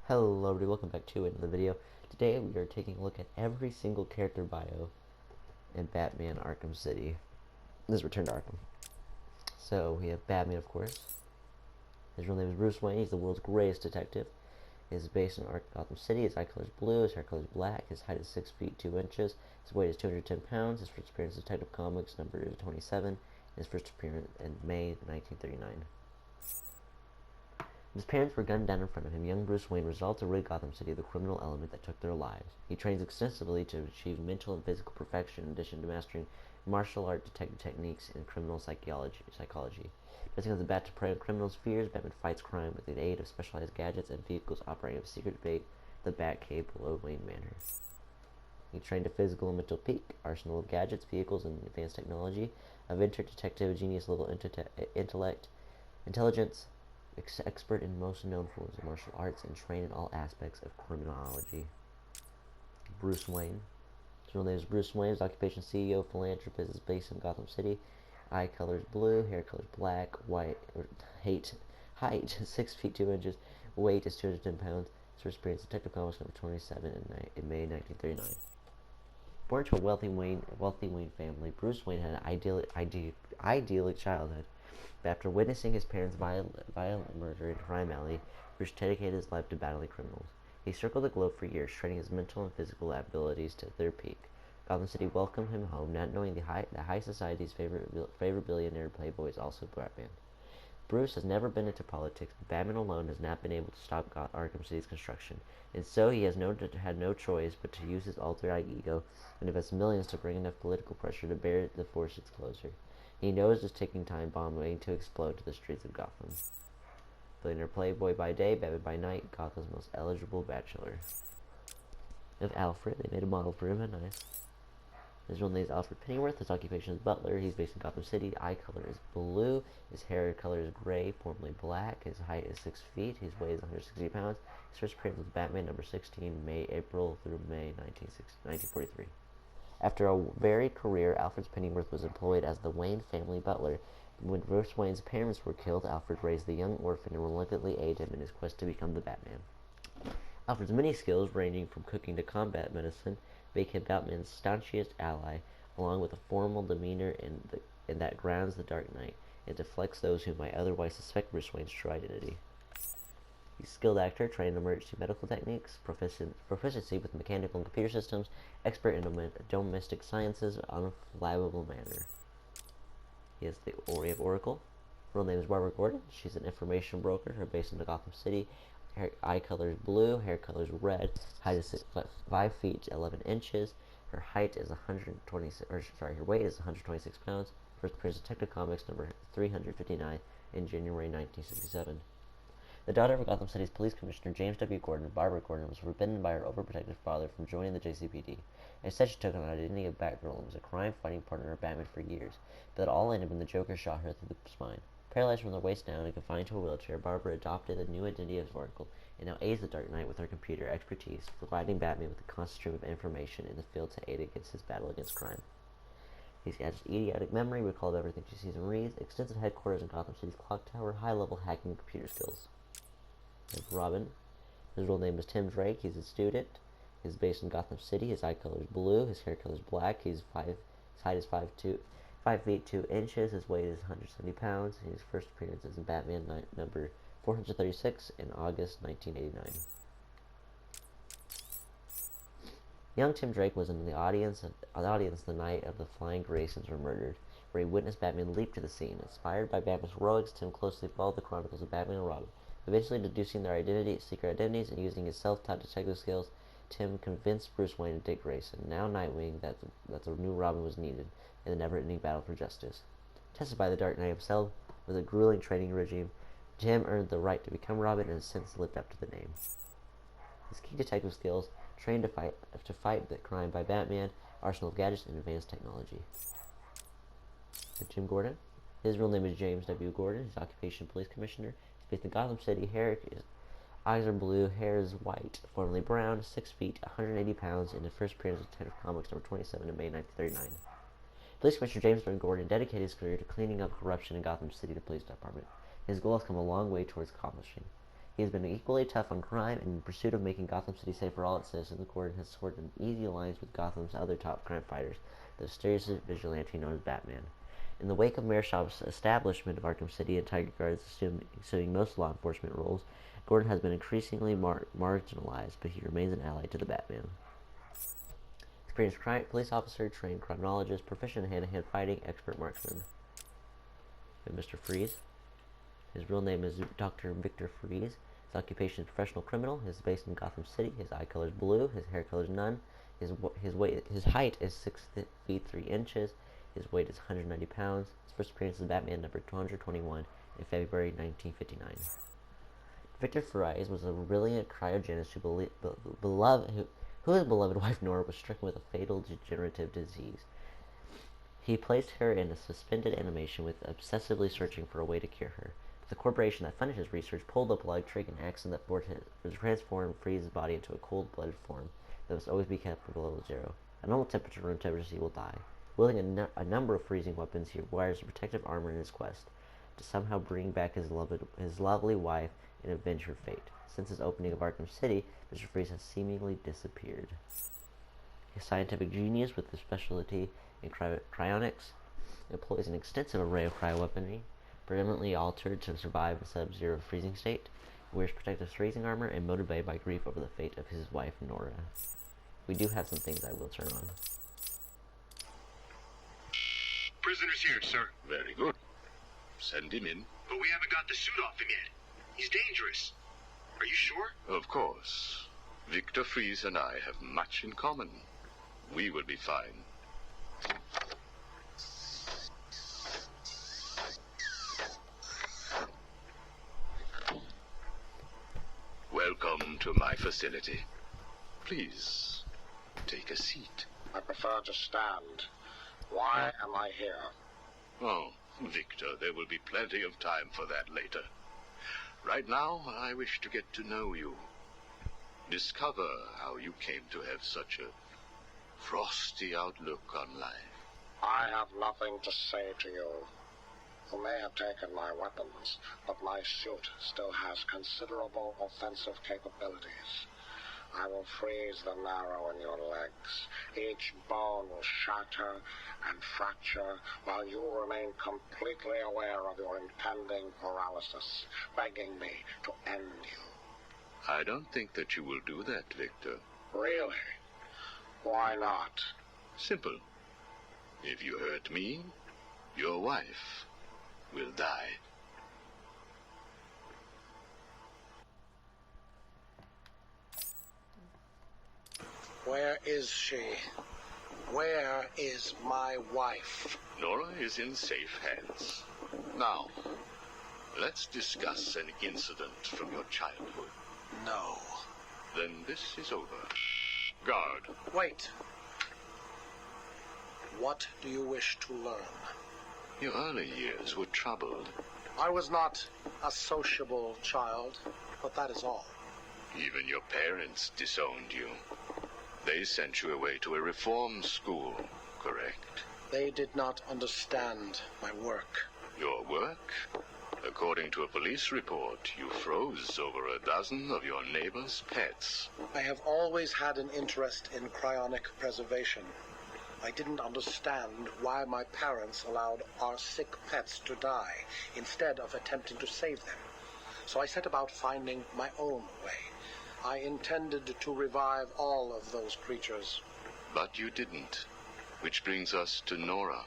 Hello everybody, welcome back to another video. Today we are taking a look at every single character bio in Batman Arkham City. This is Return to Arkham. So we have Batman, of course. His real name is Bruce Wayne. He's the world's greatest detective. He is based in Gotham City. His eye color is blue, his hair color is black, his height is 6 feet 2 inches, his weight is 210 pounds, his first appearance in Detective Comics number is 27, his first appearance in May 1939. His parents were gunned down in front of him. Young Bruce Wayne resolved to rid Gotham City of the criminal element that took their lives. He trains extensively to achieve mental and physical perfection in addition to mastering martial art detective techniques and criminal psychology. Dressing as a bat to prey on criminals' fears, Batman fights crime with the aid of specialized gadgets and vehicles operating a secret base, the Batcave below Wayne Manor. He trained a physical and mental peak, arsenal of gadgets, vehicles, and advanced technology, a venture detective, genius level intelligence, expert in most known forms of martial arts, and trained in all aspects of criminology. Bruce Wayne. His real name is Bruce Wayne. His occupation CEO, philanthropist, is based in Gotham City. Eye color is blue, hair color is black, height 6 feet 2 inches, weight is 210 pounds. His first appearance in Detective Comics number 27 in May 1939. Born to a wealthy Wayne family, Bruce Wayne had an idyllic childhood. But after witnessing his parents' violent murder in Crime Alley, Bruce dedicated his life to battling criminals. He circled the globe for years, training his mental and physical abilities to their peak. Gotham City welcomed him home, not knowing the high society's favorite billionaire playboy is also Batman. Bruce has never been into politics, but Batman alone has not been able to stop Arkham City's construction, and so he has had no choice but to use his alter ego and invest millions to bring enough political pressure to bear the forces closer. He knows this ticking time bomb waiting to explode to the streets of Gotham. Billionaire playboy by day, Batman by night, Gotham's most eligible bachelor. Of Alfred, they made a model for him, nice. His real name is Alfred Pennyworth. His occupation is butler. He's based in Gotham City. Eye color is blue. His hair color is gray, formerly black. His height is 6 feet. His weight is 160 pounds. His first appearance was Batman number 16, April through May 1943. After a varied career, Alfred Pennyworth was employed as the Wayne family butler. When Bruce Wayne's parents were killed, Alfred raised the young orphan and reluctantly aided him in his quest to become the Batman. Alfred's many skills, ranging from cooking to combat medicine, make him Batman's staunchest ally, along with a formal demeanor that grounds the Dark Knight and deflects those who might otherwise suspect Bruce Wayne's true identity. He's a skilled actor, trained in emergency medical techniques, proficiency with mechanical and computer systems, expert in domestic sciences, unflappable manner. He has the Oracle. Her real name is Barbara Gordon. She's an information broker. Her based in Gotham City. Her eye color is blue, hair color is red, height is 5 feet 11 inches. Her height is her weight is 126 pounds. First appearance in Detective Comics number 359 in January 1967. The daughter of Gotham City's police commissioner, James W. Gordon, Barbara Gordon, was forbidden by her overprotective father from joining the JCPD. Instead, she took on the identity of Batgirl and was a crime-fighting partner of Batman for years, but it all ended when the Joker shot her through the spine. Paralyzed from the waist down and confined to a wheelchair, Barbara adopted the new identity of Oracle and now aids the Dark Knight with her computer expertise, providing Batman with a constant stream of information in the field to aid against his battle against crime. He's got idiotic memory, recalled everything she sees and reads, extensive headquarters in Gotham City's clock tower, high-level hacking and computer skills. There's Robin. His real name is Tim Drake. He's a student. He's based in Gotham City. His eye color is blue. His hair color is black. His height is 5 feet 2 inches. His weight is 170 pounds. His first appearance is in Batman number 436 in August 1989. Young Tim Drake was in the audience the night of the Flying Graysons were murdered, where he witnessed Batman leap to the scene. Inspired by Batman's heroics, Tim closely followed the chronicles of Batman and Robin. Eventually deducing their secret identities, and using his self-taught detective skills, Tim convinced Bruce Wayne and Dick Grayson, now Nightwing, that the new Robin was needed in the never-ending battle for justice. Tested by the Dark Knight himself with a grueling training regime, Tim earned the right to become Robin and has since lived up to the name. His key detective skills, trained to fight the crime by Batman, arsenal of gadgets, and advanced technology. Jim Gordon. His real name is James W. Gordon. His occupation, police commissioner. He's based in Gotham City. Eyes are blue, hair is white, formerly brown, 6 feet, 180 pounds, and his first appearance in Detective Comics number 27 in May 1939. Police Commissioner James W. Gordon dedicated his career to cleaning up corruption in Gotham City Police Department. His goal has come a long way towards accomplishing. He has been equally tough on crime and in pursuit of making Gotham City safe for all its citizens. Gordon has scored an easy alliance with Gotham's other top crime fighters, the mysterious vigilante known as Batman. In the wake of Mayor Shop's establishment of Arkham City and Tiger Guard's assuming most law enforcement roles, Gordon has been increasingly marginalized, but he remains an ally to the Batman. Experienced police officer, trained criminologist, proficient in hand-to-hand fighting, expert marksman. And Mr. Freeze. His real name is Dr. Victor Freeze. His occupation is professional criminal. He is based in Gotham City. His eye color is blue. His hair color is none. His height is 6 feet 3 inches. His weight is 190 pounds. His first appearance as Batman number 221 in February 1959. Victor Freeze was a brilliant cryogenist whose beloved wife Nora was stricken with a fatal degenerative disease. He placed her in a suspended animation with obsessively searching for a way to cure her. The corporation that funded his research pulled the plug, triggering an accident that forced him to transform Freeze's body into a cold-blooded form that must always be kept below zero. At normal temperature, room temperature, he will die. Wielding a number of freezing weapons, he requires protective armor in his quest to somehow bring back his lovely wife and avenge her fate. Since his opening of Arkham City, Mr. Freeze has seemingly disappeared. His scientific genius, with a specialty in cryonics, employs an extensive array of cryoweaponry, permanently altered to survive a sub-zero freezing state, wears protective freezing armor, and motivated by grief over the fate of his wife, Nora. We do have some things I will turn on. Prisoner's here, sir. Very good. Send him in. But we haven't got the suit off him yet. He's dangerous. Are you sure? Of course. Victor Freeze and I have much in common. We will be fine. Welcome to my facility. Please, take a seat. I prefer to stand. Why am I here? Oh, Victor, there will be plenty of time for that later. Right now, I wish to get to know you. Discover how you came to have such a frosty outlook on life. I have nothing to say to you. You may have taken my weapons, but my suit still has considerable offensive capabilities. I will freeze the marrow in your legs. Each bone will shatter and fracture while you remain completely aware of your impending paralysis, begging me to end you. I don't think that you will do that, Victor. Really? Why not? Simple. If you hurt me, your wife will die. Where is she? Where is my wife? Nora is in safe hands. Now, let's discuss an incident from your childhood. No. Then this is over. Guard. Wait. What do you wish to learn? Your early years were troubled. I was not a sociable child, but that is all. Even your parents disowned you. They sent you away to a reform school, correct? They did not understand my work. Your work? According to a police report, you froze over a dozen of your neighbor's pets. I have always had an interest in cryonic preservation. I didn't understand why my parents allowed our sick pets to die instead of attempting to save them. So I set about finding my own way. I intended to revive all of those creatures. But you didn't. Which brings us to Nora.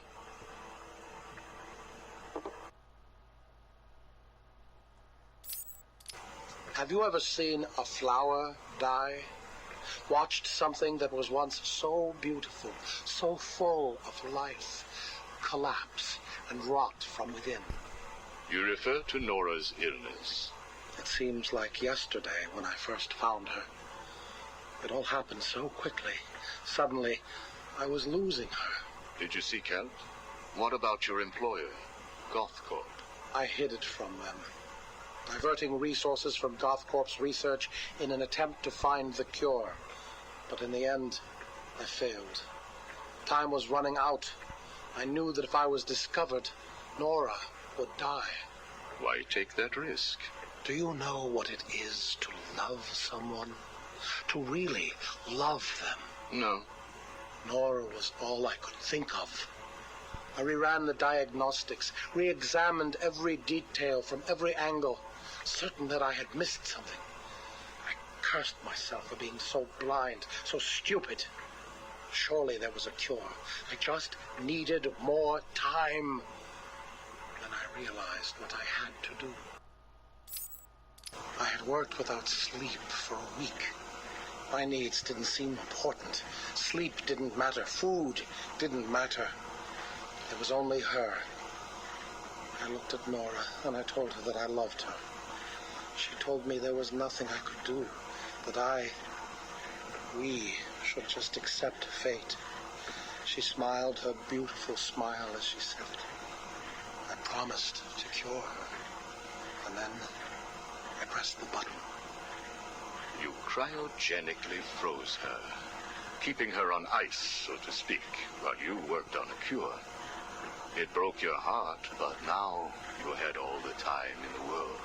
Have you ever seen a flower die? Watched something that was once so beautiful, so full of life, collapse and rot from within? You refer to Nora's illness. It seems like yesterday when I first found her. It all happened so quickly. Suddenly, I was losing her. Did you seek help? What about your employer, GothCorp? I hid it from them, diverting resources from GothCorp's research in an attempt to find the cure. But in the end, I failed. Time was running out. I knew that if I was discovered, Nora would die. Why take that risk? Do you know what it is to love someone? To really love them? No. Nora was all I could think of. I reran the diagnostics, re-examined every detail from every angle, certain that I had missed something. I cursed myself for being so blind, so stupid. Surely there was a cure. I just needed more time. Then I realized what I had to do. I had worked without sleep for a week. My needs didn't seem important. Sleep didn't matter. Food didn't matter. There was only her. I looked at Nora and I told her that I loved her. She told me there was nothing I could do, that we should just accept fate. She smiled her beautiful smile as she said it. I promised to cure her. And then I pressed the button. You cryogenically froze her, keeping her on ice, so to speak, while you worked on a cure. It broke your heart, but now you had all the time in the world.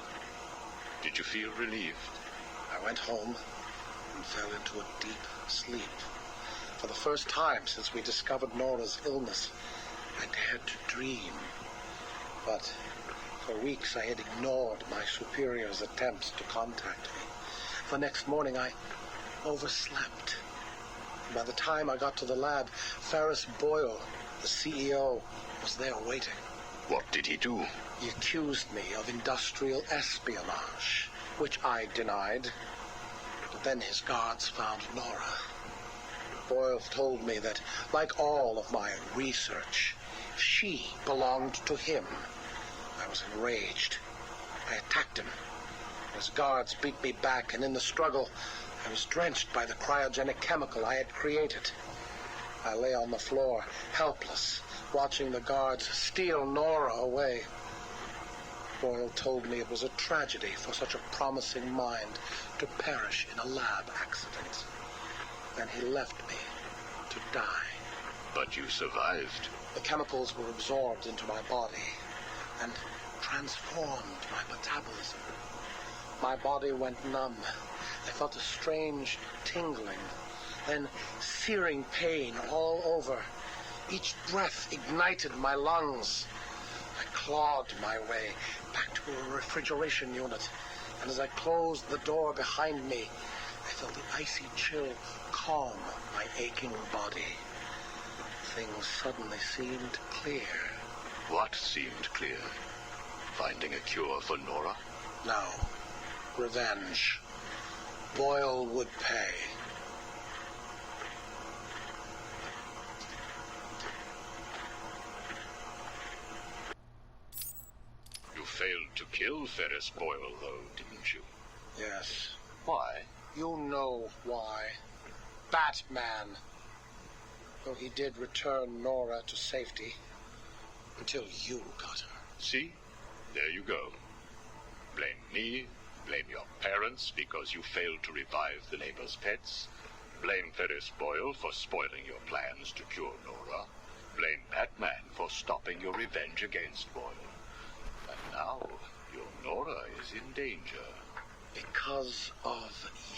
Did you feel relieved? I went home and fell into a deep sleep. For the first time since we discovered Nora's illness, I dared to dream. But for weeks I had ignored my superior's attempts to contact me. The next morning I overslept. By the time I got to the lab, Ferris Boyle, the CEO, was there waiting. What did he do? He accused me of industrial espionage, which I denied. But then his guards found Nora. Boyle told me that, like all of my research, she belonged to him. I was enraged. I attacked him. His guards beat me back, and in the struggle, I was drenched by the cryogenic chemical I had created. I lay on the floor, helpless, watching the guards steal Nora away. Boyle told me it was a tragedy for such a promising mind to perish in a lab accident. Then he left me to die. But you survived. The chemicals were absorbed into my body and transformed my metabolism. My body went numb. I felt a strange tingling, then searing pain all over. Each breath ignited my lungs. I clawed my way back to a refrigeration unit, and as I closed the door behind me, I felt the icy chill calm my aching body. Things suddenly seemed clear. What seemed clear? Finding a cure for Nora? No. Revenge. Boyle would pay. You failed to kill Ferris Boyle, though, didn't you? Yes. Why? You know why. Batman. Though he did return Nora to safety. Until you got her. See? There you go. Blame me, blame your parents because you failed to revive the neighbor's pets. Blame Ferris Boyle for spoiling your plans to cure Nora. Blame Batman for stopping your revenge against Boyle. And now, your Nora is in danger. Because of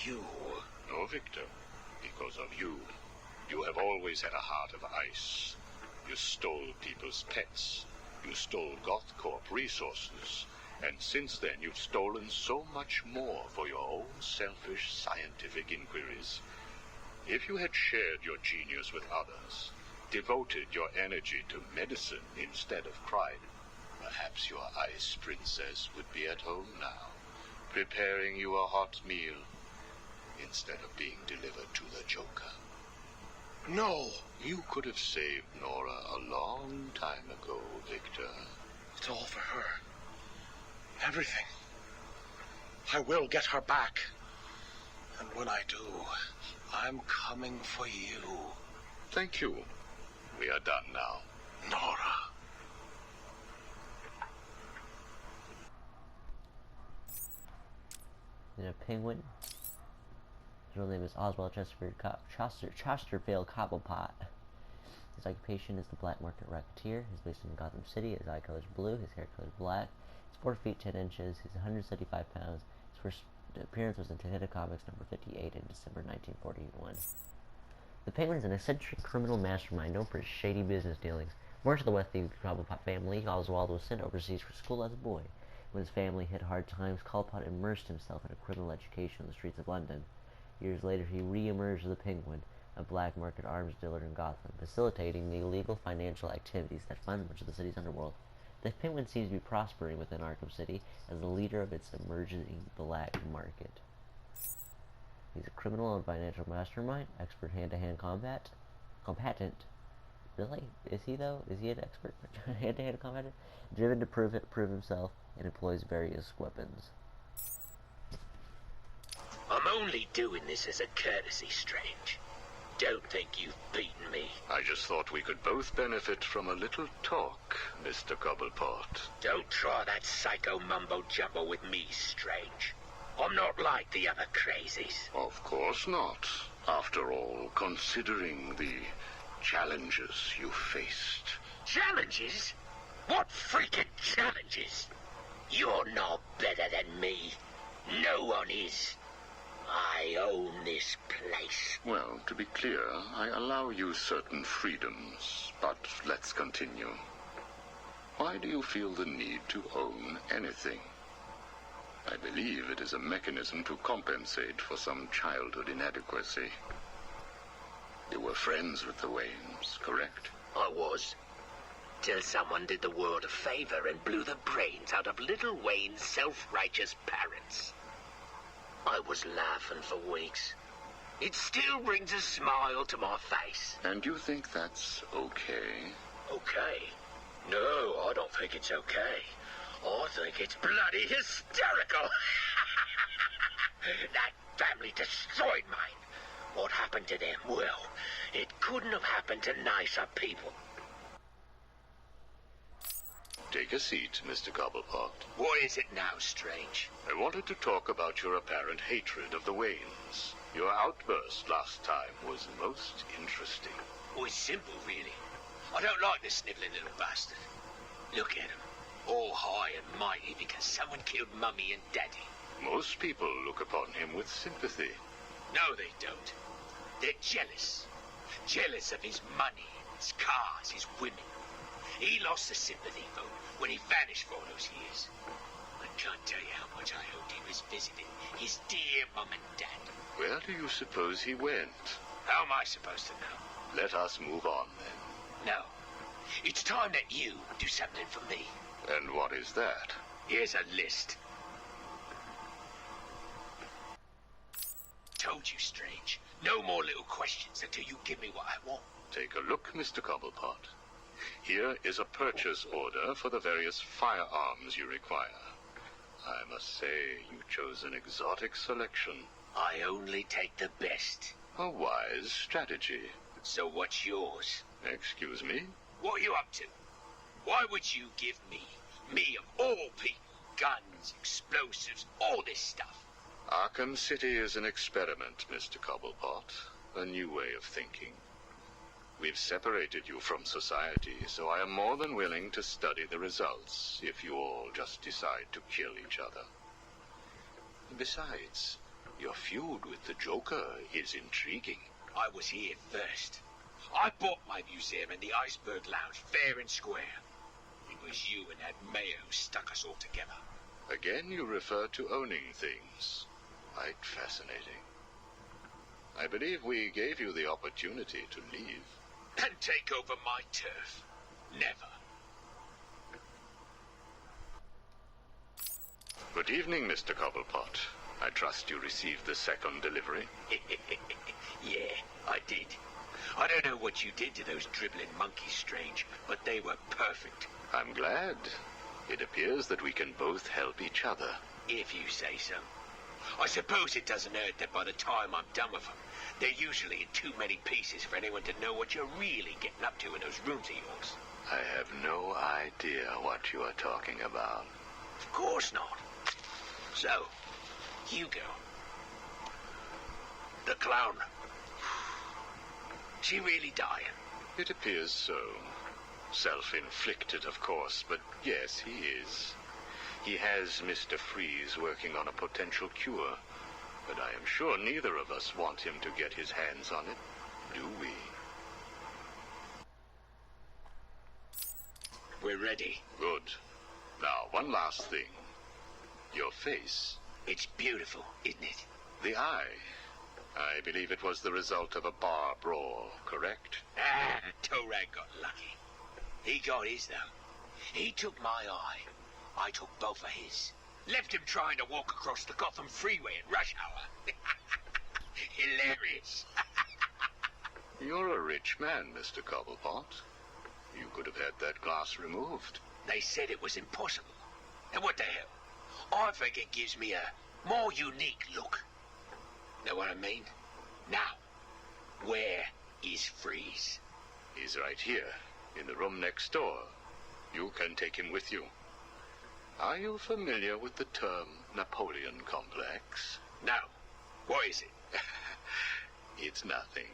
you. No, Victor. Because of you. You have always had a heart of ice. You stole people's pets. You stole GothCorp resources. And since then, you've stolen so much more for your own selfish scientific inquiries. If you had shared your genius with others, devoted your energy to medicine instead of crime, perhaps your ice princess would be at home now, preparing you a hot meal instead of being delivered to the Joker. No! You could have saved Nora a long time ago, Victor. It's all for her. Everything. I will get her back. And when I do, I'm coming for you. Thank you. We are done now. Nora. And a penguin. His real name is Oswald Chesterfield Cobblepot. His occupation is the black market racketeer. He's based in Gotham City. His eye color is blue. His hair color is black. His He's 4 feet 10 inches. He's 175 pounds. His first appearance was in Detective Comics number 58 in December 1941. The Penguin is an eccentric criminal mastermind known for his shady business dealings. Born to the wealthy Cobblepot family, Oswald was sent overseas for school as a boy. When his family hit hard times, Cobblepot immersed himself in a criminal education on the streets of London. Years later, he re-emerged as the Penguin, a black market arms dealer in Gotham, facilitating the illegal financial activities that fund much of the city's underworld. The Penguin seems to be prospering within Arkham City as the leader of its emerging black market. He's a criminal and financial mastermind, expert hand-to-hand combatant. Really? Is he though? Is he an expert hand-to-hand combatant? Driven to prove himself, and employs various weapons. I'm only doing this as a courtesy, Strange. Don't think you've beaten me. I just thought we could both benefit from a little talk, Mr. Cobblepot. Don't try that psycho mumbo-jumbo with me, Strange. I'm not like the other crazies. Of course not. After all, considering the challenges you faced. Challenges? What freaking challenges? You're no better than me. No one is. I own this place. Well, to be clear, I allow you certain freedoms, but let's continue. Why do you feel the need to own anything? I believe it is a mechanism to compensate for some childhood inadequacy. You were friends with the Waynes, correct? I was. Till someone did the world a favor and blew the brains out of little Wayne's self-righteous parents. I was laughing for weeks. It still brings a smile to my face. And you think that's okay? Okay? No, I don't think it's okay. I think it's bloody hysterical. That family destroyed mine. What happened to them? Well, it couldn't have happened to nicer people. Take a seat, Mr. Cobblepot. What is it now, Strange? I wanted to talk about your apparent hatred of the Waynes. Your outburst last time was most interesting. Oh, it's simple, really. I don't like this snivelling little bastard. Look at him. All high and mighty because someone killed Mummy and Daddy. Most people look upon him with sympathy. No, they don't. They're jealous. Jealous of his money, his cars, his women. He lost the sympathy vote when he vanished for all those years. I can't tell you how much I hoped he was visiting his dear Mum and Dad. Where do you suppose he went? How am I supposed to know? Let us move on, then. No. It's time that you do something for me. And what is that? Here's a list. Told you, Strange. No more little questions until you give me what I want. Take a look, Mr. Cobblepot. Here is a purchase order for the various firearms you require. I must say, you chose an exotic selection. I only take the best. A wise strategy. So what's yours? Excuse me? What are you up to? Why would you give me of all people, guns, explosives, all this stuff? Arkham City is an experiment, Mr. Cobblepot. A new way of thinking. We've separated you from society, so I am more than willing to study the results if you all just decide to kill each other. Besides, your feud with the Joker is intriguing. I was here first. I bought my museum in the Iceberg Lounge fair and square. It was you and that mayor who stuck us all together. Again, you refer to owning things. Quite fascinating. I believe we gave you the opportunity to leave. And take over my turf. Never. Good evening, Mr. Cobblepot. I trust you received the second delivery. Yeah, I did. I don't know what you did to those dribbling monkeys, Strange, but they were perfect. I'm glad. It appears that we can both help each other. If you say so. I suppose it doesn't hurt that by the time I'm done with them, they're usually in too many pieces for anyone to know what you're really getting up to in those rooms of yours. I have no idea what you are talking about. Of course not. So, Hugo. The clown. She really dying? It appears so. Self-inflicted, of course, but yes, he is. He has Mr. Freeze working on a potential cure, but I am sure neither of us want him to get his hands on it, do we? We're ready. Good. Now, one last thing. Your face. It's beautiful, isn't it? The eye. I believe it was the result of a bar brawl, correct? Ah, Torag got lucky. He got his, though. He took my eye. I took both of his. Left him trying to walk across the Gotham freeway at rush hour. Hilarious. You're a rich man, Mr. Cobblepot. You could have had that glass removed. They said it was impossible. And what the hell? I think it gives me a more unique look. Know what I mean? Now, where is Freeze? He's right here, in the room next door. You can take him with you. Are you familiar with the term Napoleon complex? No. What is it? It's nothing.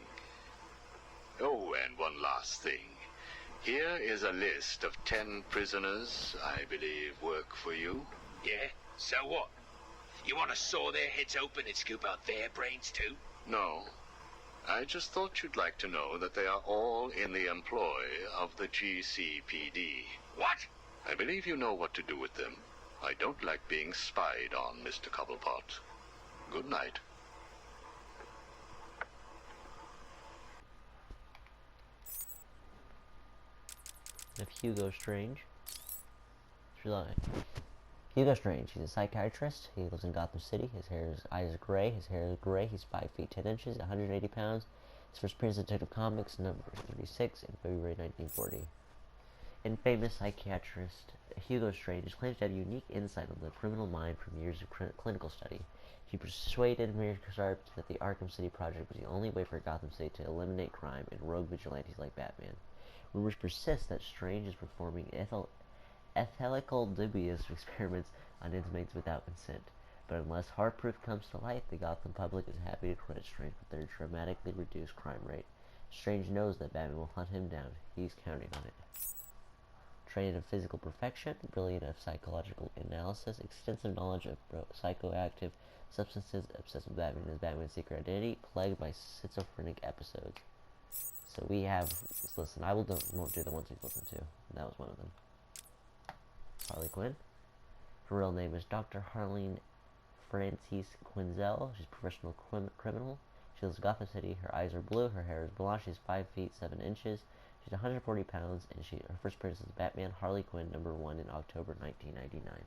Oh, and one last thing. Here is a list of 10 prisoners I believe work for you. Yeah? So what? You want to saw their heads open and scoop out their brains too? No. I just thought you'd like to know that they are all in the employ of the GCPD. What? I believe you know what to do with them. I don't like being spied on, Mr. Cobblepot. Good night. Of Hugo Strange. Hugo Strange. He's a psychiatrist. He lives in Gotham City. His eyes are gray. His hair is gray. He's 5 feet 10 inches, 180 pounds. His first appearance in Detective Comics, number 36, in February 1940. And famous psychiatrist Hugo Strange claims to have unique insight on the criminal mind from years of clinical study. He persuaded Mayor Sharp that the Arkham City project was the only way for Gotham City to eliminate crime and rogue vigilantes like Batman. Rumors persist that Strange is performing ethical dubious experiments on inmates without consent. But unless hard proof comes to light, the Gotham public is happy to credit Strange with their dramatically reduced crime rate. Strange knows that Batman will hunt him down. He's counting on it. Trained in physical perfection, brilliant of psychological analysis, extensive knowledge of psychoactive substances, obsessed with Batman and his Batman's secret identity, plagued by schizophrenic episodes. So we have, listen, I won't do the ones we've listened to. That was one of them. Harley Quinn. Her real name is Dr. Harleen Frances Quinzel. She's a professional criminal. She lives in Gotham City. Her eyes are blue. Her hair is blonde. She's 5 feet 7 inches. She's 140 pounds, and her first appearance is Batman Harley Quinn #1 in October 1999.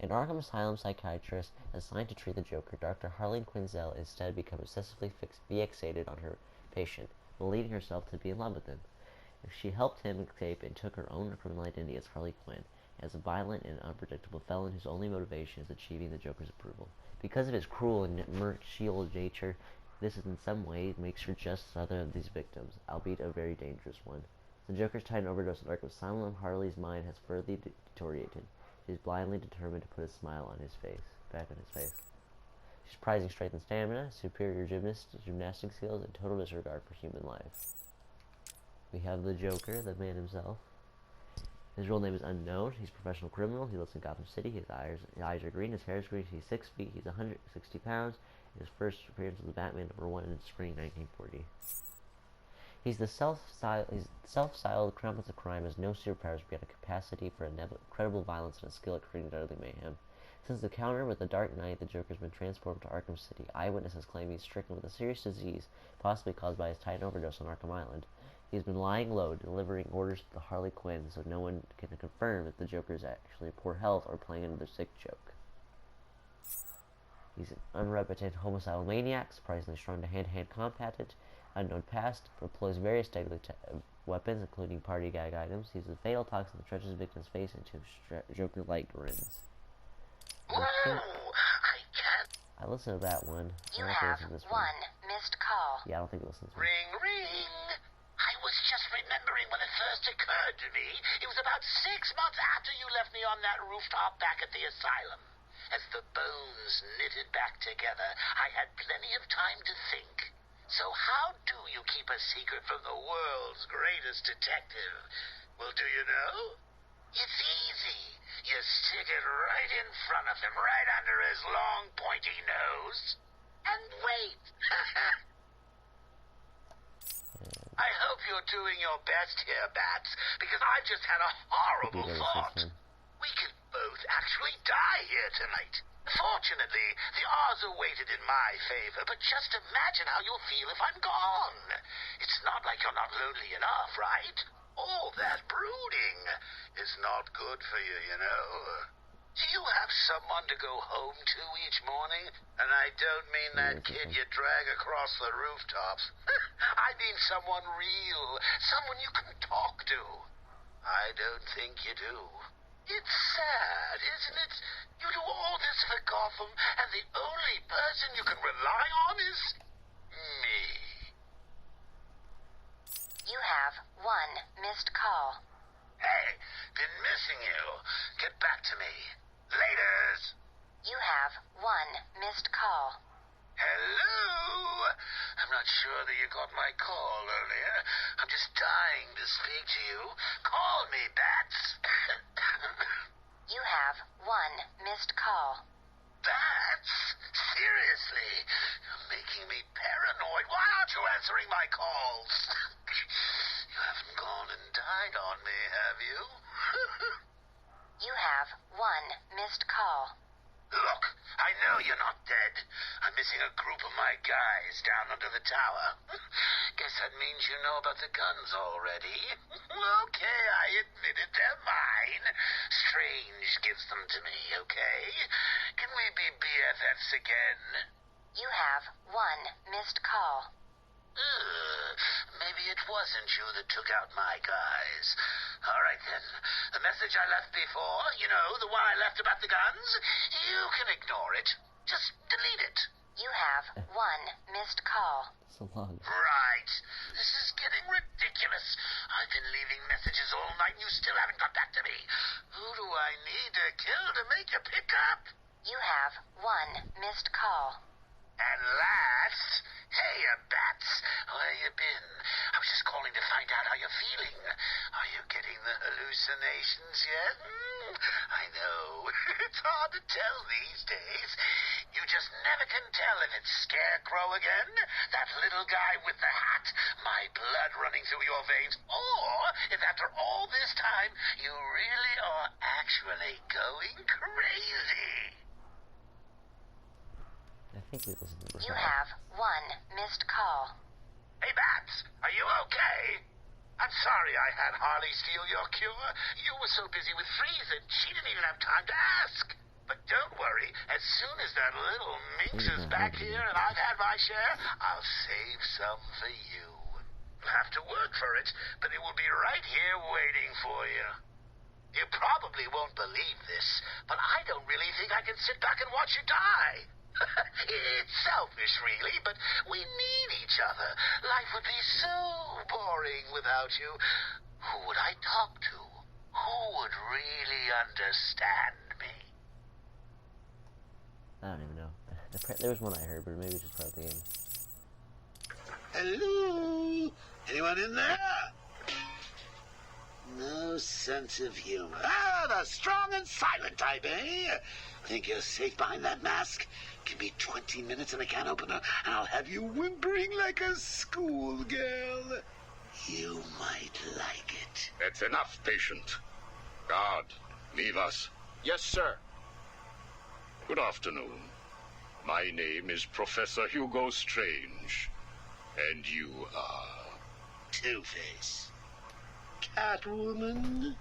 An Arkham Asylum psychiatrist assigned to treat the Joker, Dr. Harleen Quinzel instead become obsessively fixated on her patient, believing herself to be in love with him. She helped him escape and took her own criminal identity as Harley Quinn, as a violent and unpredictable felon whose only motivation is achieving the Joker's approval. Because of his cruel and merciless nature, this in some way makes her just as other of these victims, albeit a very dangerous one. The Joker's tight overdose of Arkham Asylum, Harley's mind has further deteriorated. She is blindly determined to put a smile on his face, back on his face. She's prizing strength and stamina, superior gymnastic skills, and total disregard for human life. We have the Joker, the man himself. His real name is unknown. He's a professional criminal. He lives in Gotham City. His eyes are green. His hair is green. He's 6 feet. He's 160 pounds. His first appearance was Batman #1 in spring 1940. He's the self-styled criminal of crime, has no superpowers beyond a capacity for incredible violence and a skill at creating deadly mayhem. Since the encounter with the Dark Knight, the Joker's been transported to Arkham City. Eyewitnesses claim he's stricken with a serious disease, possibly caused by his tight overdose on Arkham Island. He's been lying low, delivering orders to Harley Quinn, so no one can confirm if the Joker is actually in poor health or playing another sick joke. He's an unrepentant homicidal maniac, surprisingly strong to hand-to-hand combatant, unknown past, employs various deadly weapons, including party gag items. He uses fatal toxin that stretches his victim's face into Joker-like grins. I can't. I listened to that one. You I have listen to this one missed call. Yeah, I don't think we listened to it. Ring, ring. I was just remembering when it first occurred to me. It was about 6 months after you left me on that rooftop back at the asylum. As the bones knitted back together, I had plenty of time to think. So how do you keep a secret from the world's greatest detective? Well, do you know? It's easy. You stick it right in front of him, right under his long, pointy nose, and wait. I hope you're doing your best here, Bats, because I've just had a horrible thought. We could both actually die here tonight. Fortunately, the odds are weighted in my favor, but just imagine how you'll feel if I'm gone. It's not like you're not lonely enough, right? All that brooding is not good for you, you know. Do you have someone to go home to each morning? And I don't mean that kid you drag across the rooftops. I mean someone real, someone you can talk to. I don't think you do. It's sad, isn't it? You do all this for Gotham, and the only person you can rely on is me. You have one missed call. Hey, been missing you. Get back to me. Laters. You have one missed call. Hello? I'm not sure that you got my call earlier. I'm just dying to speak to you. Call me, Bats. You have one missed call. Bats? Seriously? You're making me paranoid. Why aren't you answering my calls? You haven't gone and died on me, have you? You have one missed call. Look, I know you're not dead. I'm missing a group of my guys down under the tower. Guess that means you know about the guns already. Okay, I admit it, they're mine. Strange gives them to me, okay? Can we be BFFs again? You have one missed call. Maybe it wasn't you that took out my guys. All right, then. The message I left before, you know, the one I left about the guns, you can ignore it. Just delete it. You have one missed call. So long. Right. This is getting ridiculous. I've been leaving messages all night and you still haven't got back to me. Who do I need to kill to make you pick up? You have one missed call. And last, hey, Bats, where you been? I was just calling to find out how you're feeling. Are you getting the hallucinations yet? I know. It's hard to tell these days. You just never can tell if it's Scarecrow again, that little guy with the hat, my blood running through your veins, or if after all this time you really are actually going crazy. I think we listened to this. You have one missed call. Hey, Bats, are you okay? I'm sorry I had Harley steal your cure. You were so busy with Freeze that she didn't even have time to ask. But don't worry, as soon as that little minx is back here and I've had my share, I'll save some for you. You'll have to work for it, but it will be right here waiting for you. You probably won't believe this, but I don't really think I can sit back and watch you die. It's selfish, really, but we need each other. Life would be so boring without you. Who would I talk to? Who would really understand me? I don't even know. There was one I heard, but maybe it's just part of the game. Hello? Anyone in there? No sense of humor. Ah, the strong and silent type, eh? Think you're safe behind that mask? Give me 20 minutes and a can opener, and I'll have you whimpering like a schoolgirl. You might like it. That's enough, patient. Guard, leave us. Yes, sir. Good afternoon. My name is Professor Hugo Strange. And you are... Two-Face. Catwoman.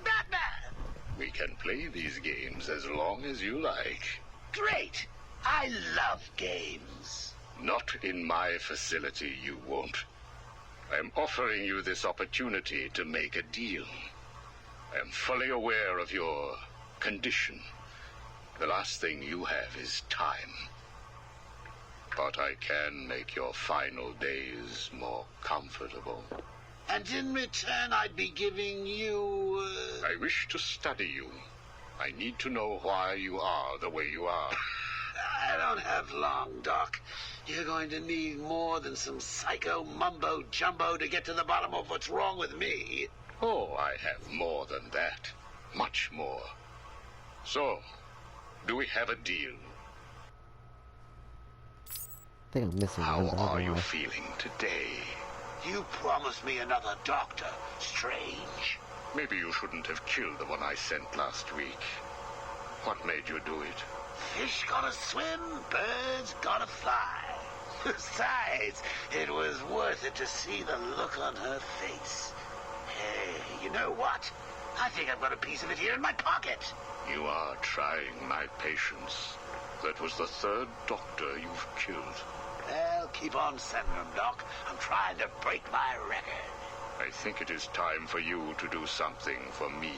Batman. We can play these games as long as you like. Great. I love games. Not in my facility, you won't. I'm offering you this opportunity to make a deal. I am fully aware of your condition. The last thing you have is time. But I can make your final days more comfortable. And in return, I'd be giving you... I wish to study you. I need to know why you are the way you are. I don't have long, Doc. You're going to need more than some psycho mumbo-jumbo to get to the bottom of what's wrong with me. Oh, I have more than that. Much more. So, do we have a deal? I think I'm missing How one. are you feeling today? You promised me another doctor, Strange. Maybe you shouldn't have killed the one I sent last week. What made you do it? Fish gotta swim, birds gotta fly. Besides, it was worth it to see the look on her face. Hey, you know what? I think I've got a piece of it here in my pocket. You are trying my patience. That was the third doctor you've killed. Well, keep on sending them, Doc. I'm trying to break my record. I think it is time for you to do something for me.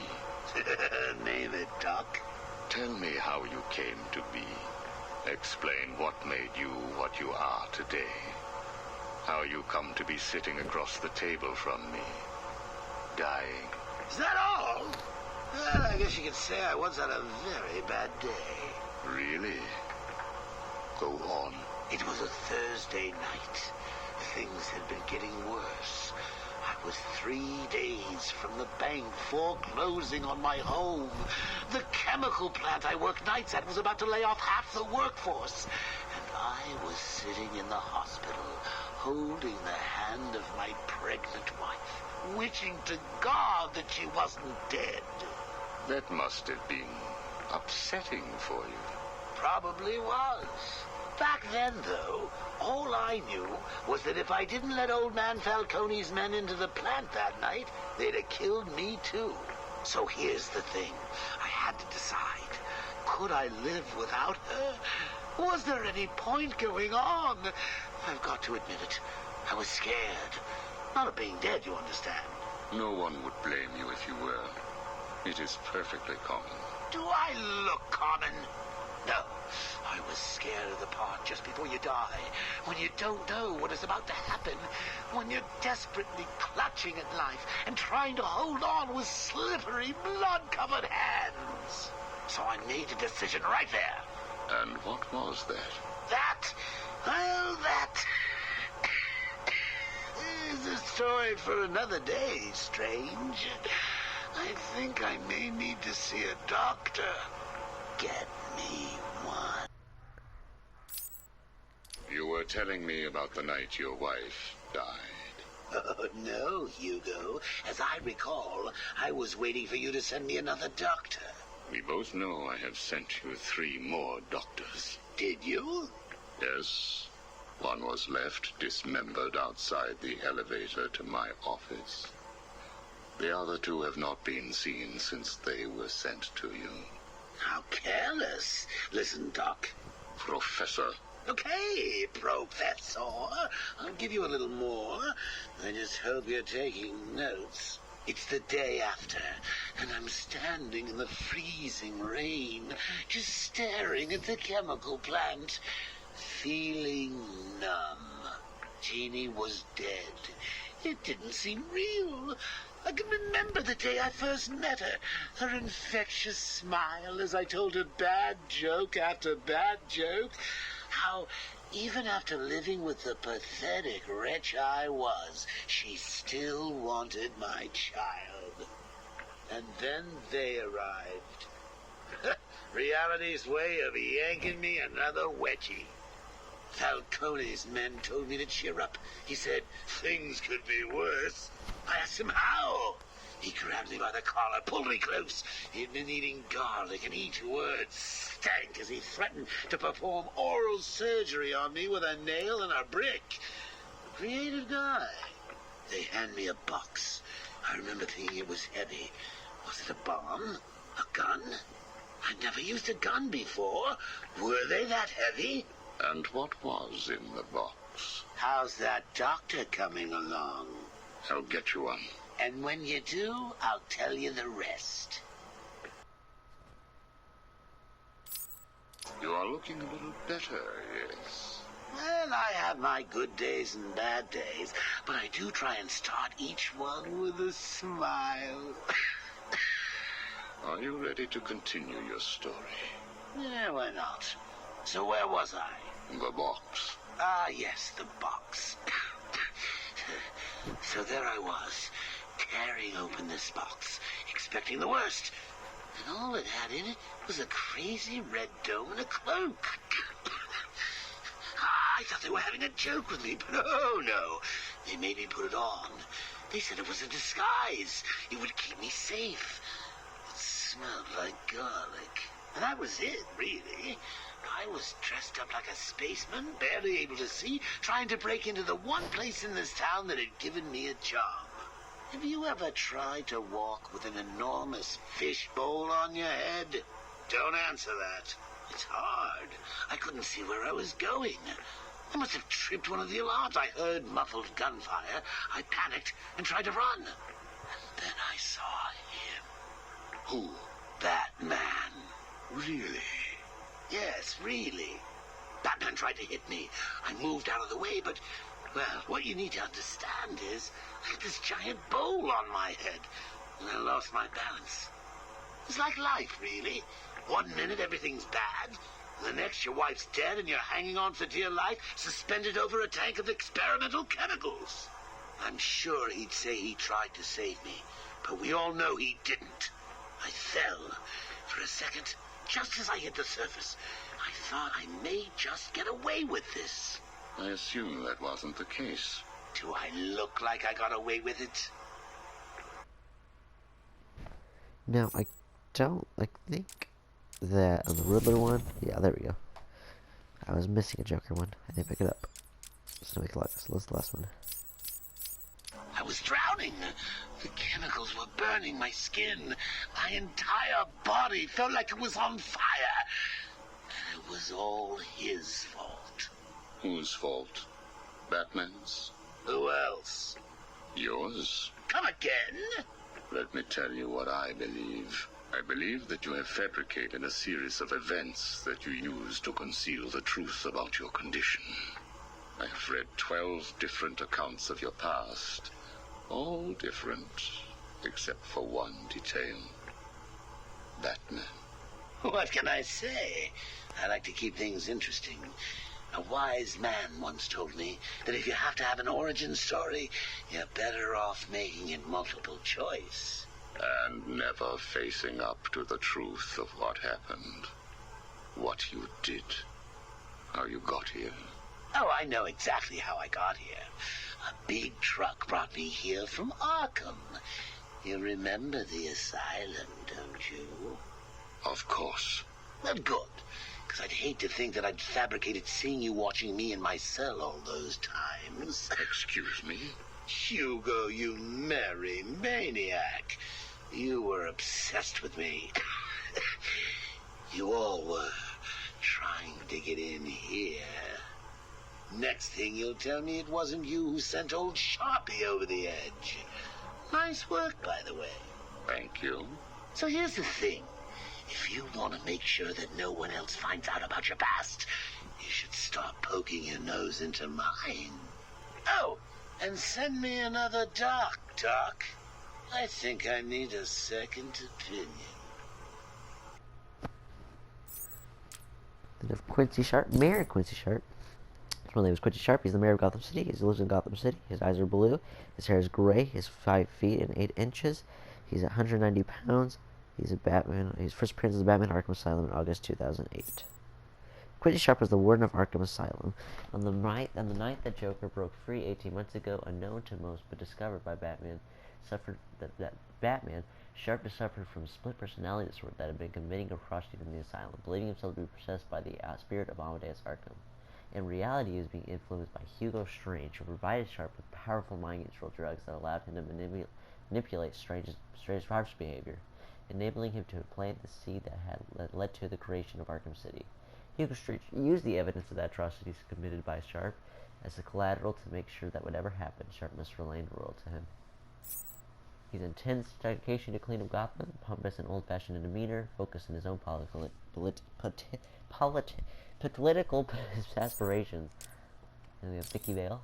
Name it, Doc. Tell me how you came to be. Explain what made you what you are today. How you come to be sitting across the table from me, dying. Is that all? Well, I guess you could say I once had a very bad day. Really? Go on. It was a Thursday night. Things had been getting worse. I was 3 days from the bank foreclosing on my home. The chemical plant I worked nights at was about to lay off half the workforce. And I was sitting in the hospital, holding the hand of my pregnant wife, wishing to God that she wasn't dead. That must have been upsetting for you. Probably was. Back then, though, all I knew was that if I didn't let old man Falcone's men into the plant that night, they'd have killed me too. So here's the thing. I had to decide. Could I live without her? Was there any point going on? I've got to admit it. I was scared. Not of being dead, you understand. No one would blame you if you were. It is perfectly common. Do I look common? No. I was scared of the part just before you die, when you don't know what is about to happen, when you're desperately clutching at life and trying to hold on with slippery, blood-covered hands. So I made a decision right there. And what was that? That is a story for another day, Strange. I think I may need to see a doctor. Get me one. You were telling me about the night your wife died. Oh, no, Hugo. As I recall, I was waiting for you to send me another doctor. We both know I have sent you 3 more doctors. Did you? Yes. One was left dismembered outside the elevator to my office. The other 2 have not been seen since they were sent to you. How careless. Listen, Doc. Professor. Okay, Professor. I'll give you a little more. I just hope you're taking notes. It's the day after, and I'm standing in the freezing rain, just staring at the chemical plant, feeling numb. Jeannie was dead. It didn't seem real. I can remember the day I first met her. Her infectious smile as I told her bad joke after bad joke. How, even after living with the pathetic wretch I was, she still wanted my child. And then they arrived. Reality's way of yanking me another wedgie. Falcone's men told me to cheer up. He said things could be worse. I asked him how. He grabbed me by the collar, pulled me close. He'd been eating garlic, and each word stank as he threatened to perform oral surgery on me with a nail and a brick. A creative guy. They hand me a box. I remember thinking it was heavy. Was it a bomb? A gun? I'd never used a gun before. Were they that heavy? And what was in the box? How's that doctor coming along? I'll get you one. And when you do, I'll tell you the rest. You are looking a little better, yes. Well, I have my good days and bad days, but I do try and start each one with a smile. Are you ready to continue your story? Yeah, why not? So where was I? The box. Ah, yes, the box. So there I was, tearing open this box, expecting the worst. And all it had in it was a crazy red dome and a cloak. I thought they were having a joke with me, but oh no. They made me put it on. They said it was a disguise. It would keep me safe. It smelled like garlic. And that was it, really. I was dressed up like a spaceman, barely able to see, trying to break into the one place in this town that had given me a job. Have you ever tried to walk with an enormous fishbowl on your head? Don't answer that. It's hard. I couldn't see where I was going. I must have tripped one of the alarms. I heard muffled gunfire. I panicked and tried to run. And then I saw him. Who? That man. Really? Yes, really. Batman tried to hit me. I moved out of the way, but, well, what you need to understand is I had this giant bowl on my head, and I lost my balance. It's like life, really. One minute everything's bad, and the next your wife's dead and you're hanging on for dear life, suspended over a tank of experimental chemicals. I'm sure he'd say he tried to save me, but we all know he didn't. I fell. For a second, just as I hit the surface, I thought I may just get away with this. I assume that wasn't the case. Do I look like I got away with it? Now, I think that on the Riddler one, yeah, there we go. I was missing a Joker one. I didn't pick it up. So make it like this. That's the last one. I was drowning. The chemicals were burning my skin. My entire body felt like it was on fire. And it was all his fault. Whose fault? Batman's? Who else? Yours? Come again? Let me tell you what I believe. I believe that you have fabricated a series of events that you use to conceal the truth about your condition. I have read 12 different accounts of your past. All different, except for one detail. Batman. What can I say? I like to keep things interesting. A wise man once told me that if you have to have an origin story, you're better off making it multiple choice. And never facing up to the truth of what happened. What you did. How you got here. Oh, I know exactly how I got here. A big truck brought me here from Arkham. You remember the asylum, don't you? Of course. Well, good. Because I'd hate to think that I'd fabricated seeing you watching me in my cell all those times. Excuse me? Hugo, you merry maniac. You were obsessed with me. You all were trying to get in here. Next thing you'll tell me it wasn't you who sent old Sharpie over the edge. Nice work, by the way. Thank you. So here's the thing. If you want to make sure that no one else finds out about your past, you should stop poking your nose into mine. Oh, and send me another doc, Doc. I think I need a second opinion. Then of Quincy Sharp, Mayor Quincy Sharp. His real name is Quincy Sharp. He's the mayor of Gotham City. He lives in Gotham City. His eyes are blue. His hair is gray. He's 5 feet and 8 inches. He's 190 pounds. He's a Batman. His first appearance as Batman Arkham Asylum in August 2008. Quincy Sharp was the warden of Arkham Asylum. On the night that Joker broke free 18 months ago, unknown to most but discovered by Batman, Sharp has suffered from split personality disorder that had been committing atrocities in the asylum, believing himself to be possessed by the spirit of Amadeus Arkham. In reality, he was being influenced by Hugo Strange, who provided Sharp with powerful mind control drugs that allowed him to manipulate Strange's behavior, enabling him to plant the seed that had led to the creation of Arkham City. Hugo Strange used the evidence of the atrocities committed by Sharp as a collateral to make sure that whatever happened, Sharp must remain loyal to him. His intense dedication to clean up Gotham, pompous and old-fashioned in demeanor, focused on his own political aspirations. And we have Vicky Vale.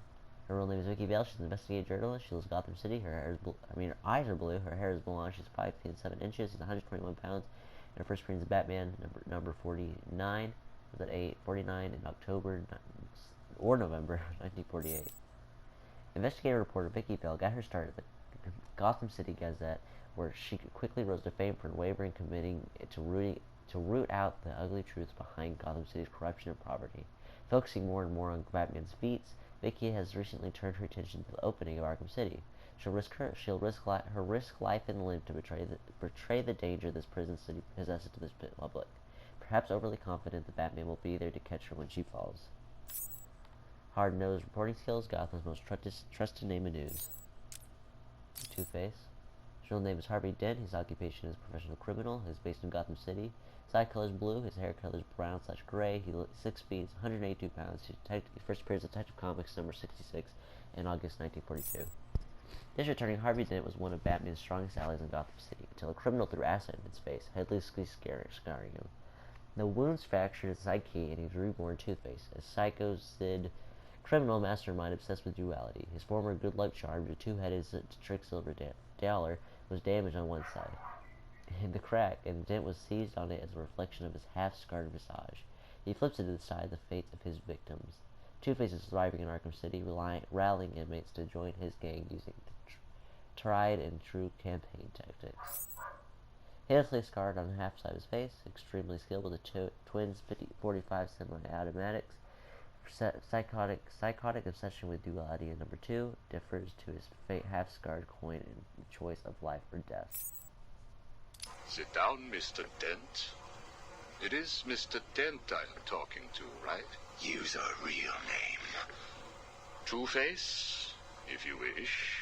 Her real name is Vicky Vale. She's an investigative journalist. She lives in Gotham City. Her eyes are blue. Her hair is blonde. She's 5 feet and 7 inches. She's 121 pounds. And her first appearance as Batman, number 49. Was at 49 in October or November 1948. Investigative reporter Vicky Vale got her start at the Gotham City Gazette, where she quickly rose to fame for unwavering committing to root out the ugly truths behind Gotham City's corruption and poverty. Focusing more and more on Batman's feats, Vicky has recently turned her attention to the opening of Arkham City. She'll risk life and limb to betray the danger this prison city possesses to this public. Perhaps overly confident that Batman will be there to catch her when she falls. Hard-nosed reporting skills, Gotham's most trusted name in news. Two-Face. His real name is Harvey Dent. His occupation is professional criminal. He's based in Gotham City. His eye color is blue. His hair color is brown/gray. He's 6 feet, 182 pounds. He first appears in Detective Comics number 66 in August 1942. This returning Harvey Dent was one of Batman's strongest allies in Gotham City, until a criminal threw acid in his face, headlessly scarring him. The wounds fractured his psyche, and he was reborn Two-Face, a psycho-sid criminal mastermind obsessed with duality. His former good luck charm, the two-headed Tricksilver Dollar, was damaged on one side in the crack, and Dent was seized on it as a reflection of his half-scarred visage. He flips it to the side the fates of his victims. Two-Face is thriving in Arkham City, rallying inmates to join his gang using tried and true campaign tactics. Hideously scarred on half side of his face, extremely skilled with the twins 45 semi-automatics, psychotic obsession with duality, and number 2 differs to his half-scarred coin in choice of life or death. Sit down, Mr. Dent. It is Mr. Dent I am talking to, right? Use a real name. Two-Face, if you wish.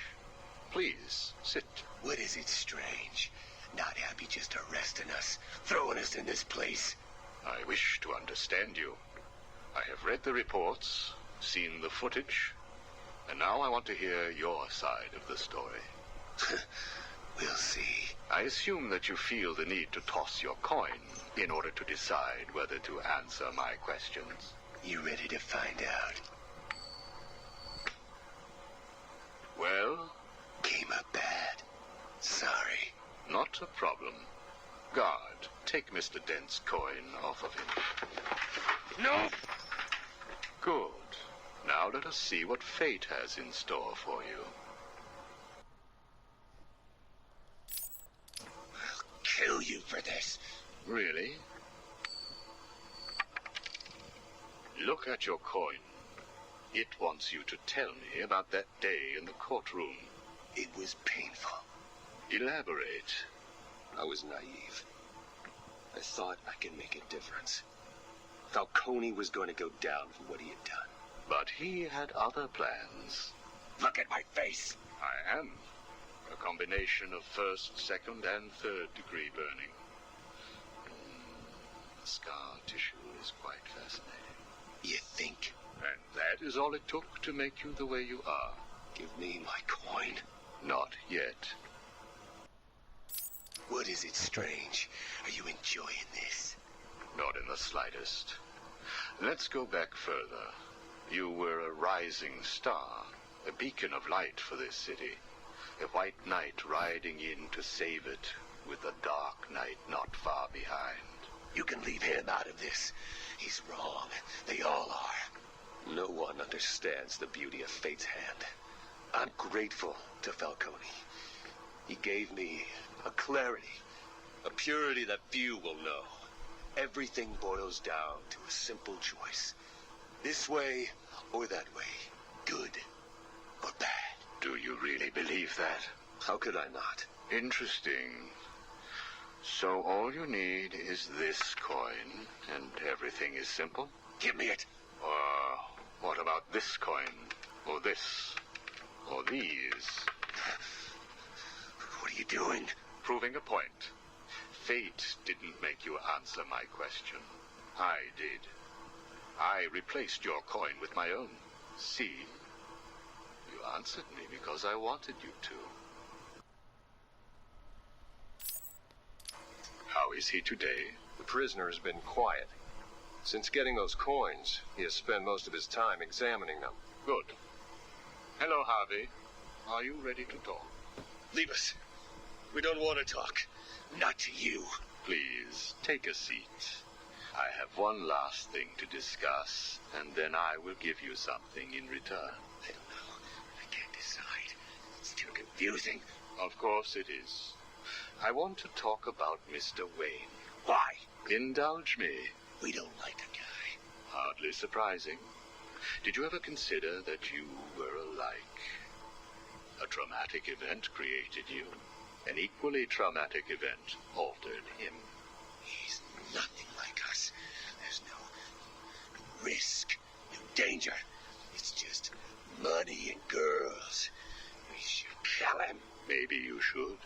Please, sit. What is it strange? Not happy just arresting us, throwing us in this place? I wish to understand you. I have read the reports, seen the footage, and now I want to hear your side of the story. We'll see. I assume that you feel the need to toss your coin in order to decide whether to answer my questions. You ready to find out? Well? Came up bad. Sorry. Not a problem. Guard, take Mr. Dent's coin off of him. No! Good. Now let us see what fate has in store for you. I'll kill you for this. Really? Look at your coin. It wants you to tell me about that day in the courtroom. It was painful. Elaborate. I was naive. I thought I could make a difference. Falcone was going to go down for what he had done. But he had other plans. Look at my face. I am. A combination of first, second, and third degree burning. The scar tissue is quite fascinating. You think? And that is all it took to make you the way you are. Give me my coin. Not yet. What is it strange? Are you enjoying this? Not in the slightest. Let's go back further. You were a rising star, a beacon of light for this city. A white knight riding in to save it, with a dark knight not far behind. You can leave him out of this. He's wrong. They all are. No one understands the beauty of fate's hand. I'm grateful to Falcone. He gave me a clarity, a purity that few will know. Everything boils down to a simple choice. This way or that way. Good or bad. Do you really believe that? How could I not? Interesting. So all you need is this coin, and everything is simple? Give me it. Or what about this coin? Or this? Or these? What are you doing? Proving a point. Fate didn't make you answer my question. I did. I replaced your coin with my own. See? You answered me because I wanted you to. How is he today? The prisoner has been quiet. Since getting those coins, he has spent most of his time examining them. Good. Hello, Harvey. Are you ready to talk? Leave us. We don't want to talk. Not to you. Please, take a seat. I have one last thing to discuss, and then I will give you something in return. I don't know. I can't decide. It's too confusing. confusing. Of course it is. I want to talk about Mr. Wayne. Why? Indulge me. We don't like the guy. Hardly surprising. Did you ever consider that you were alike? A traumatic event created you. An equally traumatic event altered him. He's nothing like us. There's no risk, no danger. It's just money and girls. We should kill him. Maybe you should.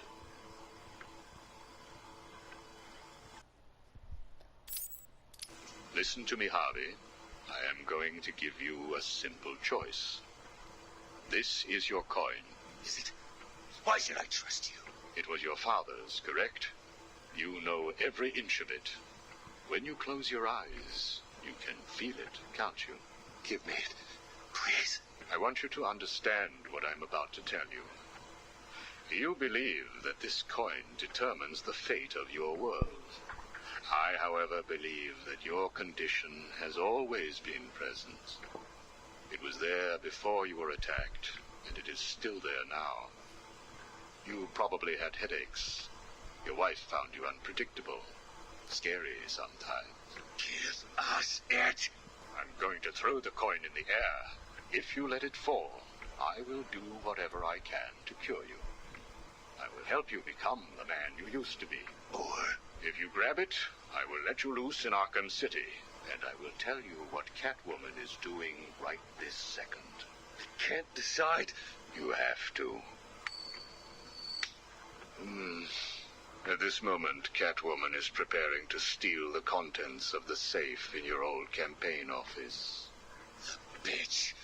Listen to me, Harvey. I am going to give you a simple choice. This is your coin. Is it? Why should I trust you? It was your father's, correct? You know every inch of it. When you close your eyes, you can feel it, can't you? Give me it, please. I want you to understand what I'm about to tell you. You believe that this coin determines the fate of your world. I, however, believe that your condition has always been present. It was there before you were attacked, and it is still there now. You probably had headaches. Your wife found you unpredictable, scary sometimes. Give us it. I'm going to throw the coin in the air. If you let it fall, I will do whatever I can to cure you. I will help you become the man you used to be. Or if you grab it, I will let you loose in Arkham City, and I will tell you what Catwoman is doing right this second. I can't decide. You have to. At this moment, Catwoman is preparing to steal the contents of the safe in your old campaign office. The bitch.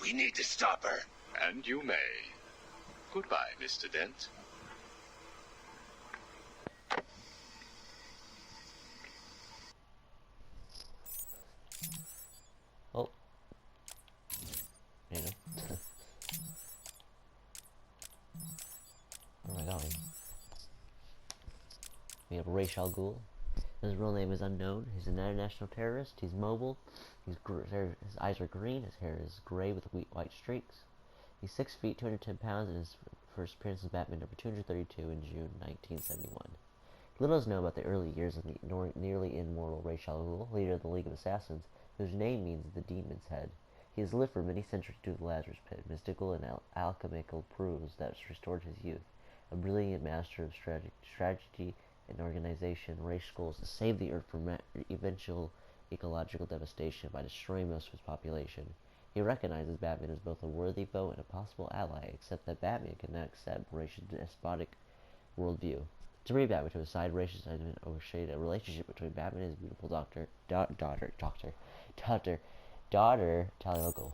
We need to stop her. And you may. Goodbye, Mr. Dent. Oh. You know. Where am I going? We have Ra's al Ghul. His real name is unknown. He's an international terrorist. He's mobile. His eyes are green. His hair is gray with white streaks. He's 6 feet, 210 pounds, and his first appearance as Batman number 232 in June 1971. Little is known about the early years of the nearly immortal Ra's al Ghul, leader of the League of Assassins, whose name means the demon's head. He has lived for many centuries through the Lazarus Pit. Mystical and alchemical proofs that restored his youth. A brilliant master of strategy and organization, Ra's goal is to save the Earth from eventual ecological devastation by destroying most of its population. He recognizes Batman as both a worthy foe and a possible ally, except that Batman cannot accept Ra's despotic worldview. To bring Batman to his side, Ra's decided to overshade a relationship between Batman and his beautiful daughter, Talia al Ghul.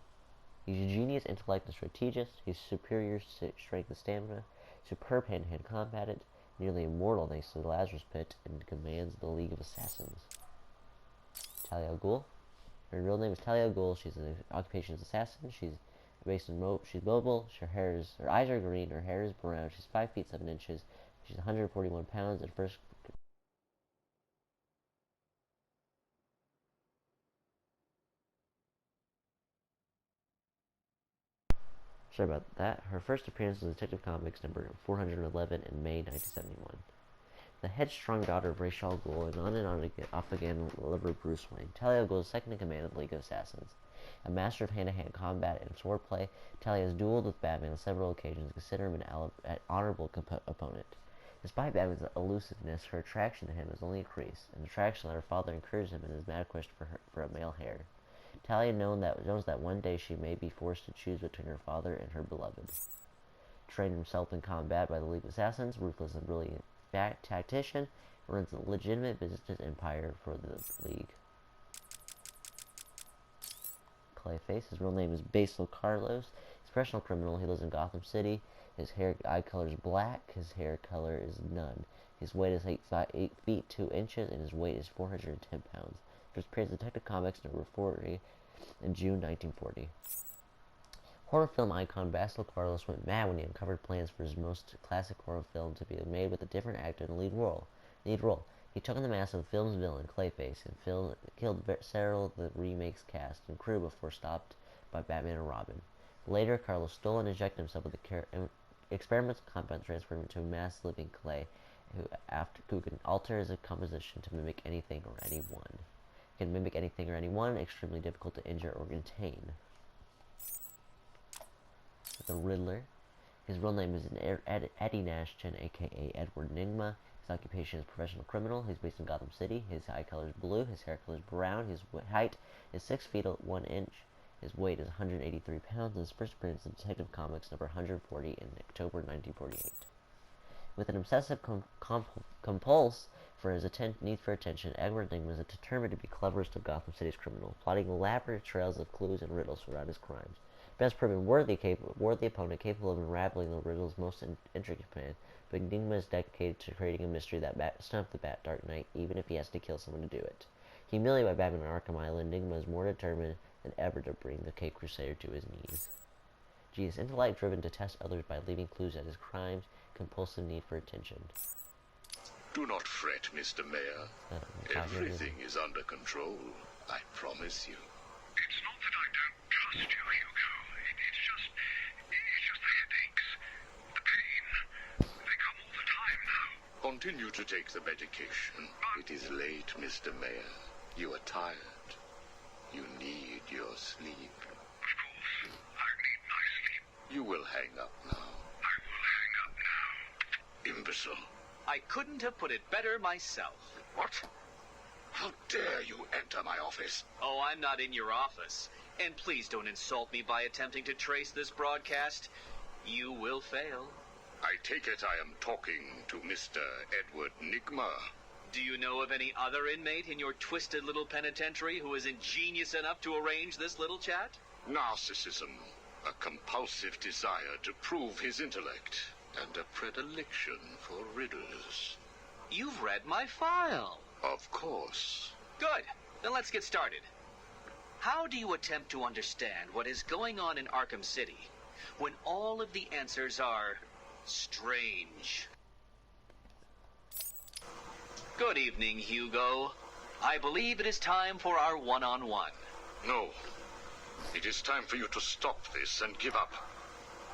He's a genius, intellect, and strategist. He's superior strength and stamina, superb hand-to-hand combatant, nearly immortal thanks to the Lazarus Pit, and commands the League of Assassins. Talia al Ghul. Her real name is Talia al Ghul. She's an occupation as assassin. She's she's mobile. Her eyes are green. Her hair is brown. She's 5 feet 7 inches. She's 141 pounds. And first. Sorry about that. Her first appearance was Detective Comics number 411 in May 1971. The headstrong daughter of Ra's al Ghul and off again lover Bruce Wayne. Talia al Ghul is second in command of the League of Assassins. A master of hand-to-hand combat and swordplay, Talia has dueled with Batman on several occasions, considering him an honorable opponent. Despite Batman's elusiveness, her attraction to him has only increased, an attraction that her father encouraged him in his mad quest for a male heir. Talia knows that one day she may be forced to choose between her father and her beloved. Trained himself in combat by the League of Assassins, ruthless and brilliant tactician, runs a legitimate business empire for the League. Clayface. His real name is Basil Carlos. He's a professional criminal. He lives in Gotham City. His eye color is black. His hair color is none. His weight is 8 feet 2 inches, and his weight is 410 pounds. First appeared in Detective Comics number 40 in June 1940. Horror film icon Basil Carlos went mad when he uncovered plans for his most classic horror film to be made with a different actor in the lead role. He took on the mask of the film's villain, Clayface, and killed several of the remake's cast and crew before stopped by Batman and Robin. Later, Carlos stole and injected himself with the experiments on compound transform into a mass living clay who can alter his composition to mimic anything or anyone. Can mimic anything or anyone, extremely difficult to injure or contain. The Riddler. His real name is Eddie Nashton, aka Edward Nygma. His occupation is professional criminal. He's based in Gotham City. His eye color is blue. His hair color is brown. His height is 6 feet 1 inch. His weight is 183 pounds. And his first appearance in Detective Comics number 140 in October 1948. With an obsessive compulse for his need for attention, Edward Nygma is determined to be cleverest of Gotham City's criminals, plotting elaborate trails of clues and riddles throughout his crimes. Best proven worthy opponent capable of unraveling the riddle's most intricate plan, but Nygma is dedicated to creating a mystery that stumps the Dark Knight, even if he has to kill someone to do it. Humiliated by Batman on Arkham Island, Nygma is more determined than ever to bring the Cape Crusader to his knees. G is intellect driven to test others by leaving clues at his crimes, compulsive need for attention. Do not fret, Mr. Mayor. Everything is under control, I promise you. It's not that I don't trust you, Hugo. It's just the headaches. The pain. They come all the time now. Continue to take the medication. It is late, Mr. Mayor. You are tired. You need your sleep. Of course, I need my sleep. You will hang up now. I will hang up now. Imbecile. I couldn't have put it better myself. What? How dare you enter my office? Oh, I'm not in your office. And please don't insult me by attempting to trace this broadcast. You will fail. I take it I am talking to Mr. Edward Nygma. Do you know of any other inmate in your twisted little penitentiary who is ingenious enough to arrange this little chat? Narcissism, a compulsive desire to prove his intellect, and a predilection for riddles. You've read my file. Of course. Good. Then let's get started. How do you attempt to understand what is going on in Arkham City when all of the answers are strange? Good evening, Hugo. I believe it is time for our one-on-one. No. It is time for you to stop this and give up.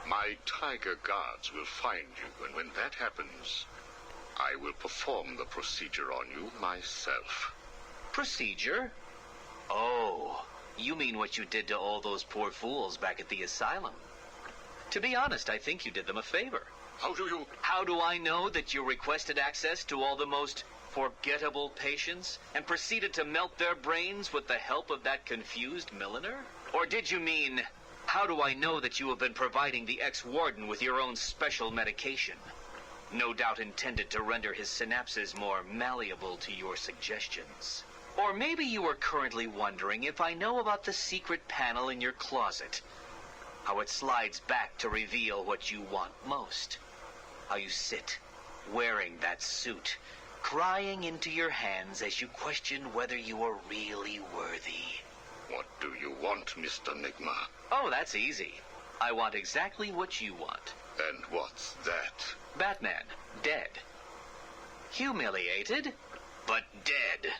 My tiger guards will find you, and when that happens, I will perform the procedure on you myself. Procedure? Oh, you mean what you did to all those poor fools back at the asylum. To be honest, I think you did them a favor. How do you... How do I know that you requested access to all the most forgettable patients and proceeded to melt their brains with the help of that confused milliner? Or did you mean, how do I know that you have been providing the ex-warden with your own special medication? No doubt intended to render his synapses more malleable to your suggestions. Or maybe you are currently wondering if I know about the secret panel in your closet. How it slides back to reveal what you want most. How you sit, wearing that suit, crying into your hands as you question whether you are really worthy. What do you want, Mr. Nygma? Oh, that's easy. I want exactly what you want. And what's that? Batman, dead. Humiliated, but dead.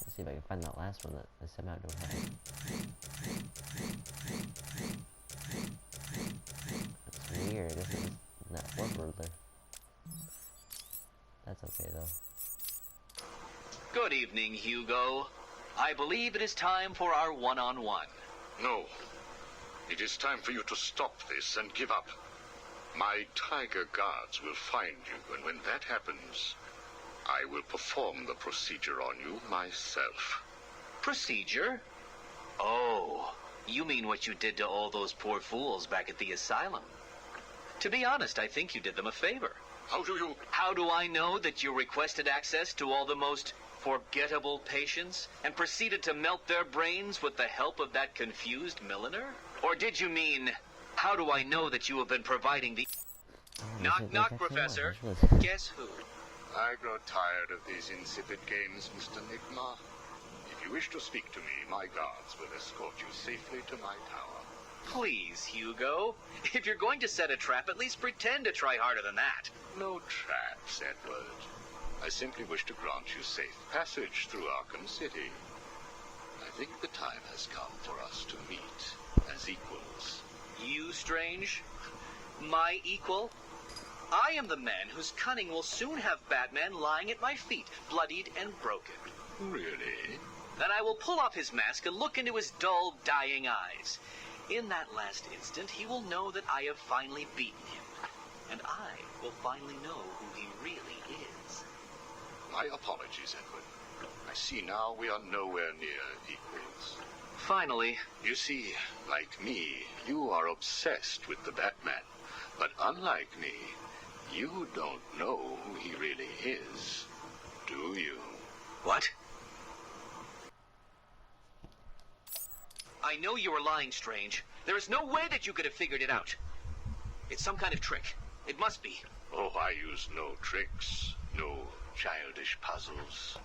Let's see if I can find that last one that I somehow don't have. That's weird. This is not one Riddler. That's okay though. Good evening, Hugo. I believe it is time for our one-on-one. No. It is time for you to stop this and give up. My tiger guards will find you, and when that happens, I will perform the procedure on you myself. Procedure? Oh, you mean what you did to all those poor fools back at the asylum. To be honest, I think you did them a favor. How do you... How do I know that you requested access to all the most forgettable patients and proceeded to melt their brains with the help of that confused milliner? Or did you mean, how do I know that you have been providing the... Knock, knock, Professor. Guess who? I grow tired of these insipid games, Mr. Nygma. If you wish to speak to me, my guards will escort you safely to my tower. Please, Hugo. If you're going to set a trap, at least pretend to try harder than that. No traps, Edward. I simply wish to grant you safe passage through Arkham City. I think the time has come for us to meet as equals. You, Strange? My equal? I am the man whose cunning will soon have Batman lying at my feet, bloodied and broken. Really? Then I will pull off his mask and look into his dull, dying eyes. In that last instant, he will know that I have finally beaten him. And I will finally know who he really is. My apologies, Edward. I see now we are nowhere near equals. Finally. You see, like me, you are obsessed with the Batman. But unlike me, you don't know who he really is, do you? What? I know you are lying, Strange. There is no way that you could have figured it out. It's some kind of trick. It must be. Oh, I use no tricks, no childish puzzles.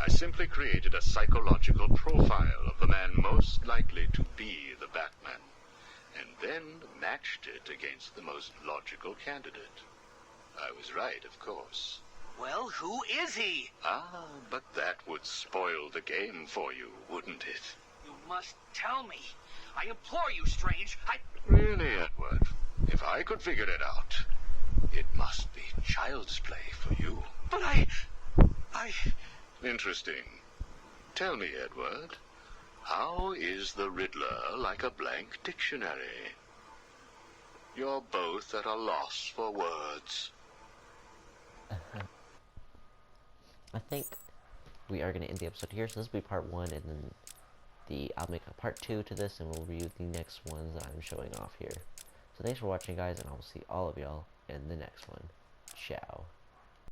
I simply created a psychological profile of the man most likely to be the Batman, and then matched it against the most logical candidate. I was right, of course. Well, who is he? Ah, but that would spoil the game for you, wouldn't it? You must tell me. I implore you, Strange. Really, Edward, if I could figure it out, it must be child's play for you. But I... Interesting. Tell me, Edward, how is the Riddler like a blank dictionary? You're both at a loss for words. I think we are going to end the episode here. So this will be part 1, and then I'll make a part 2 to this, and we'll review the next ones that I'm showing off here. So thanks for watching, guys, and I will see all of y'all in the next one. Ciao.